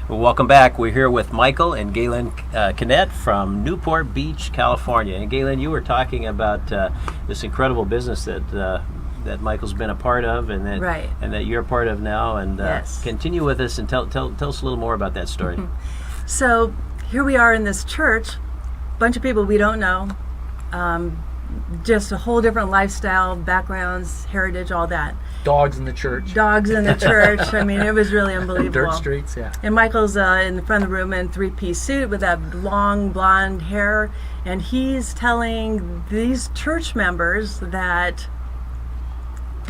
Well, welcome back. We're here with Michael and Galen Canet from Newport Beach, California. And Galen, you were talking about this incredible business that Michael's been a part of, and that Right. and that you're a part of now. And Yes. continue with us and tell us a little more about that story. So here we are in this church, bunch of people we don't know, just a whole different lifestyle, backgrounds, heritage, all that. Dogs in the church. Dogs in the church. I mean, it was really unbelievable. Dirt streets, yeah. And Michael's in the front of the room in three-piece suit with that long blonde hair, and he's telling these church members that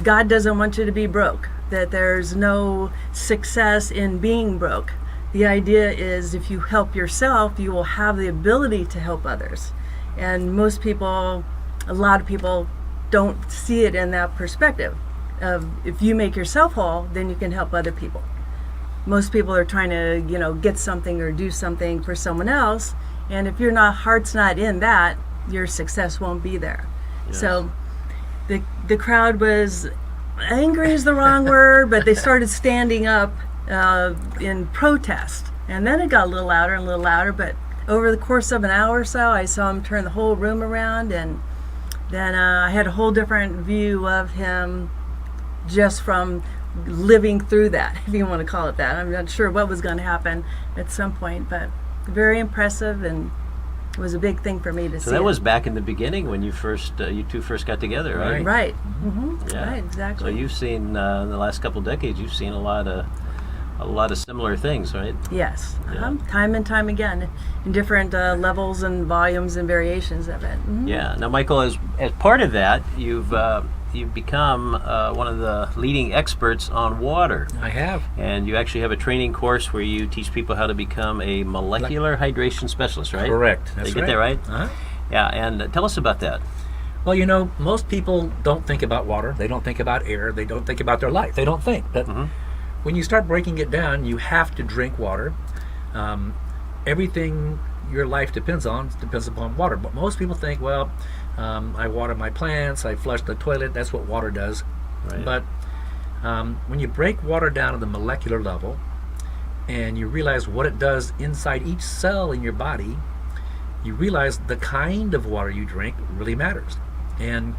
God doesn't want you to be broke, that there's no success in being broke. The idea is if you help yourself, you will have the ability to help others. And most people, a lot of people, don't see it in that perspective. If you make yourself whole, then you can help other people. Most people are trying to, get something or do something for someone else, and if your heart's not in that, your success won't be there. Yes. So the crowd was angry is the wrong word, but they started standing up in protest, and then it got a little louder and a little louder. But over the course of an hour or so, I saw him turn the whole room around, and then I had a whole different view of him just from living through that, if you want to call it that. I'm not sure what was going to happen at some point, but very impressive, and it was a big thing for me to see. So that was back in the beginning when you two first got together, right? Right. Mm-hmm. Yeah. Right, exactly. So you've seen in the last couple of decades, you've seen a lot of similar things, right? Yes, Yeah. time and time again, in different levels and volumes and variations of it. Mhm. Yeah. Now, Michael, as part of that, you've become one of the leading experts on water, I have. and you actually have a training course where you teach people how to become a molecular hydration specialist, right? Correct. Did That's I get right. that right? Uh-huh. Yeah. And tell us about that. Well, most people don't think about water. They don't think about air. They don't think about their life. They don't think. But when you start breaking it down, you have to drink water. Everything your life depends upon water. But most people think, well, I water my plants, I flush the toilet. That's what water does. Right. But when you break water down to the molecular level and you realize what it does inside each cell in your body, you realize the kind of water you drink really matters. And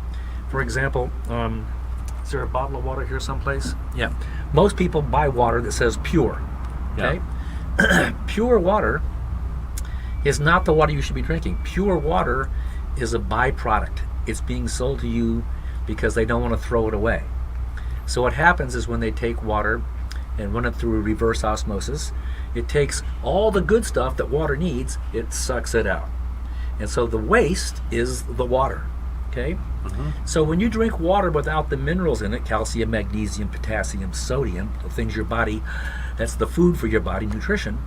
for example, is there a bottle of water here someplace? Yeah. Most people buy water that says pure. Okay? Pure water is not the water you should be drinking. Pure water is a byproduct. It's being sold to you because they don't want to throw it away. So what happens is when they take water and run it through reverse osmosis, it takes all the good stuff that water needs, it sucks it out. And so the waste is the water. Okay? So when you drink water without the minerals in it, calcium, magnesium, potassium, sodium, the things your body, that's the food for your body, nutrition.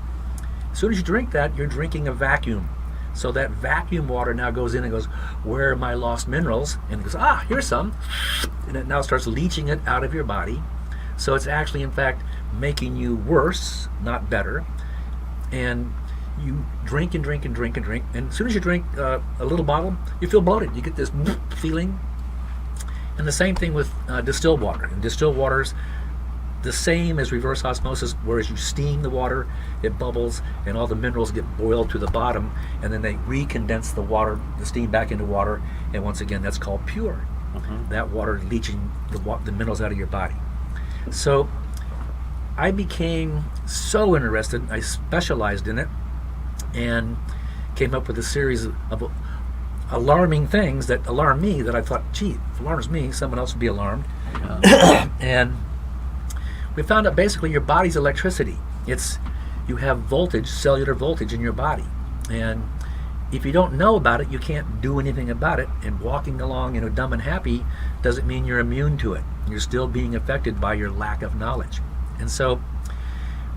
As soon as you drink that, you're drinking a vacuum. So that vacuum water now goes in and goes, where are my lost minerals? And it goes, here's some. And it now starts leaching it out of your body. So it's actually, in fact, making you worse, not better. And you drink and drink and drink and drink. And as soon as you drink a little bottle, you feel bloated. You get this feeling. And the same thing with distilled water. And distilled water's the same as reverse osmosis, whereas you steam the water, it bubbles, and all the minerals get boiled to the bottom, and then they recondense the water, the steam back into water, and once again, that's called pure. That water leaching the minerals out of your body. So I became so interested, I specialized in it, and came up with a series of alarming things that alarmed me, that I thought, gee, if it alarms me, someone else would be alarmed. And we found out basically your body's electricity. You have voltage, cellular voltage in your body. And if you don't know about it, you can't do anything about it. And walking along, dumb and happy doesn't mean you're immune to it. You're still being affected by your lack of knowledge. And so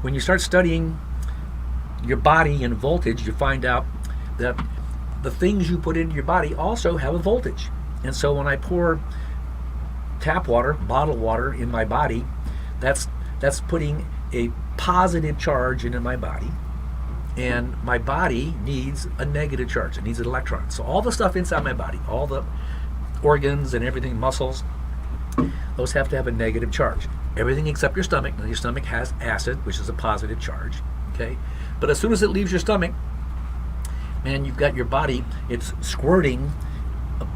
when you start studying your body and voltage, you find out that the things you put into your body also have a voltage. And so when I pour tap water, bottled water in my body, that's putting a positive charge into my body, and my body needs a negative charge. It needs an electron. So all the stuff inside my body, all the organs and everything, muscles, those have to have a negative charge. Everything except your stomach. Now your stomach has acid, which is a positive charge. Okay, but as soon as it leaves your stomach, man, you've got your body. It's squirting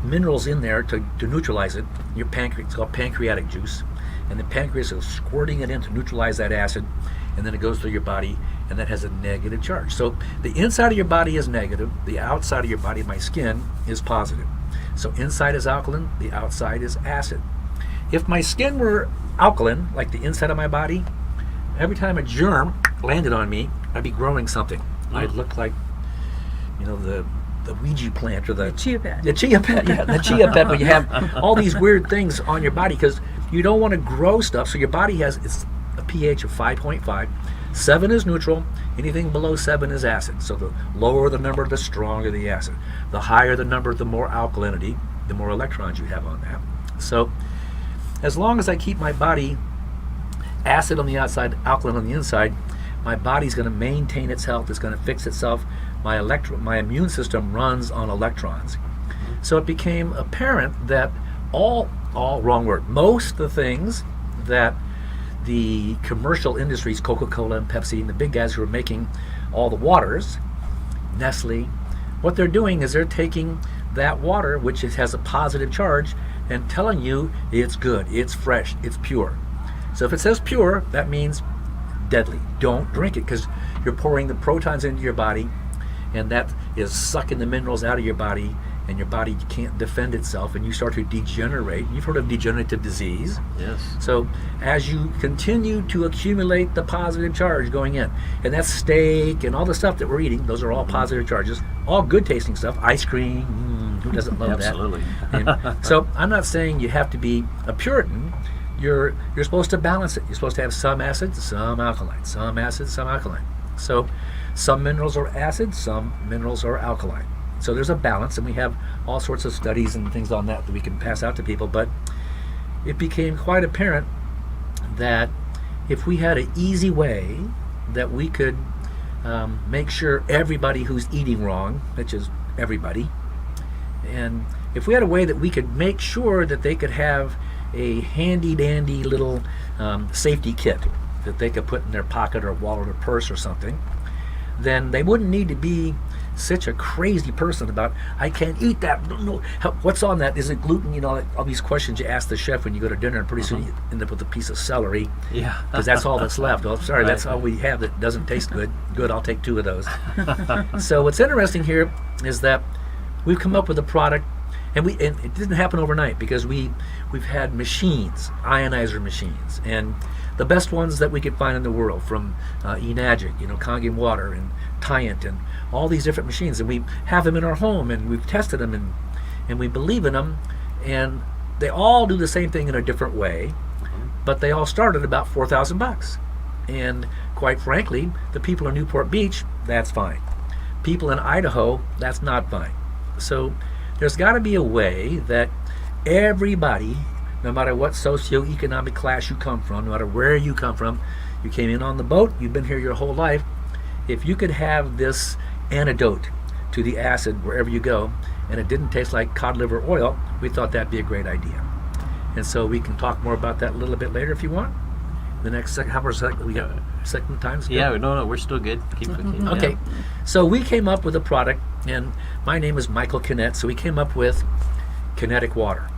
minerals in there to neutralize it. Your pancreas, it's called pancreatic juice, and the pancreas is squirting it in to neutralize that acid, and then it goes through your body, and that has a negative charge. So the inside of your body is negative, the outside of your body, my skin, is positive. So inside is alkaline, the outside is acid. If my skin were alkaline, like the inside of my body, every time a germ landed on me, I'd be growing something. I'd look like, the Ouija plant or the Chia pet. The chia pet, yeah, the chia pet, where you have all these weird things on your body because you don't want to grow stuff. So your body it's a pH of 5.5. 7 is neutral. Anything below 7 is acid. So the lower the number, the stronger the acid. The higher the number, the more alkalinity, the more electrons you have on that. So as long as I keep my body acid on the outside, alkaline on the inside, my body's going to maintain its health. It's going to fix itself. My immune system runs on electrons. So it became apparent that most of the things that the commercial industries, Coca-Cola and Pepsi, and the big guys who are making all the waters, Nestle, what they're doing is they're taking that water, which has a positive charge, and telling you it's good, it's fresh, it's pure. So if it says pure, that means deadly. Don't drink it because you're pouring the protons into your body, and that is sucking the minerals out of your body, and your body can't defend itself, and you start to degenerate. You've heard of degenerative disease. Yes. So as you continue to accumulate the positive charge going in, and that's steak and all the stuff that we're eating, those are all positive charges, all good tasting stuff, ice cream, who doesn't love Absolutely. that? And so I'm not saying you have to be a Puritan. You're supposed to balance it. You're supposed to have some acid, some alkaline, some acid, some alkaline. So some minerals are acid, some minerals are alkaline. So there's a balance, and we have all sorts of studies and things on that we can pass out to people. But it became quite apparent that if we had an easy way that we could make sure everybody who's eating wrong, which is everybody, and if we had a way that we could make sure that they could have a handy-dandy little safety kit that they could put in their pocket or wallet or purse or something, then they wouldn't need to be such a crazy person about, I can't eat that. No, what's on that? Is it gluten? All these questions you ask the chef when you go to dinner, and pretty soon you end up with a piece of celery. Yeah. Because that's all that's left. Oh, sorry, Right. that's all we have that doesn't taste good. Good, I'll take 2 of those. So what's interesting here is that we've come up with a product, and it didn't happen overnight because we've had machines, ionizer machines, and the best ones that we could find in the world, from Enagic, Kangen Water, and Tyant, and all these different machines, and we have them in our home, and we've tested them, and we believe in them, and they all do the same thing in a different way, but they all start at about $4,000. And quite frankly, the people in Newport Beach, that's fine. People in Idaho, that's not fine. So there's got to be a way that everybody, no matter what socioeconomic class you come from, no matter where you come from, you came in on the boat, you've been here your whole life, if you could have this antidote to the acid wherever you go, and it didn't taste like cod liver oil, we thought that'd be a great idea. And so we can talk more about that a little bit later if you want. The next second, how much we got? Second time's good? Yeah, no, we're still good. Keep cooking. Okay, so we came up with a product, and my name is Michael Kinnett, so we came up with Kinetic Water.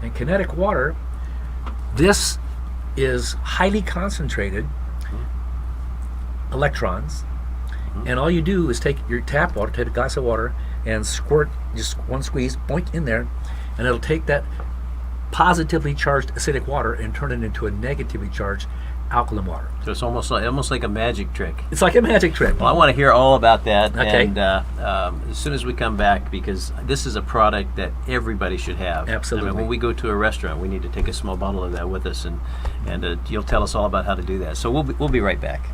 And Kinetic Water, this is highly concentrated electrons, and all you do is take your tap water, take a glass of water, and squirt just one squeeze, boink, in there, and it'll take that positively charged acidic water and turn it into a negatively charged alkaline water. So it's almost like a magic trick. It's like a magic trick. Well, I want to hear all about that. Okay. And as soon as we come back, because this is a product that everybody should have. Absolutely. I mean, when we go to a restaurant, we need to take a small bottle of that with us, and you'll tell us all about how to do that. So we'll be right back.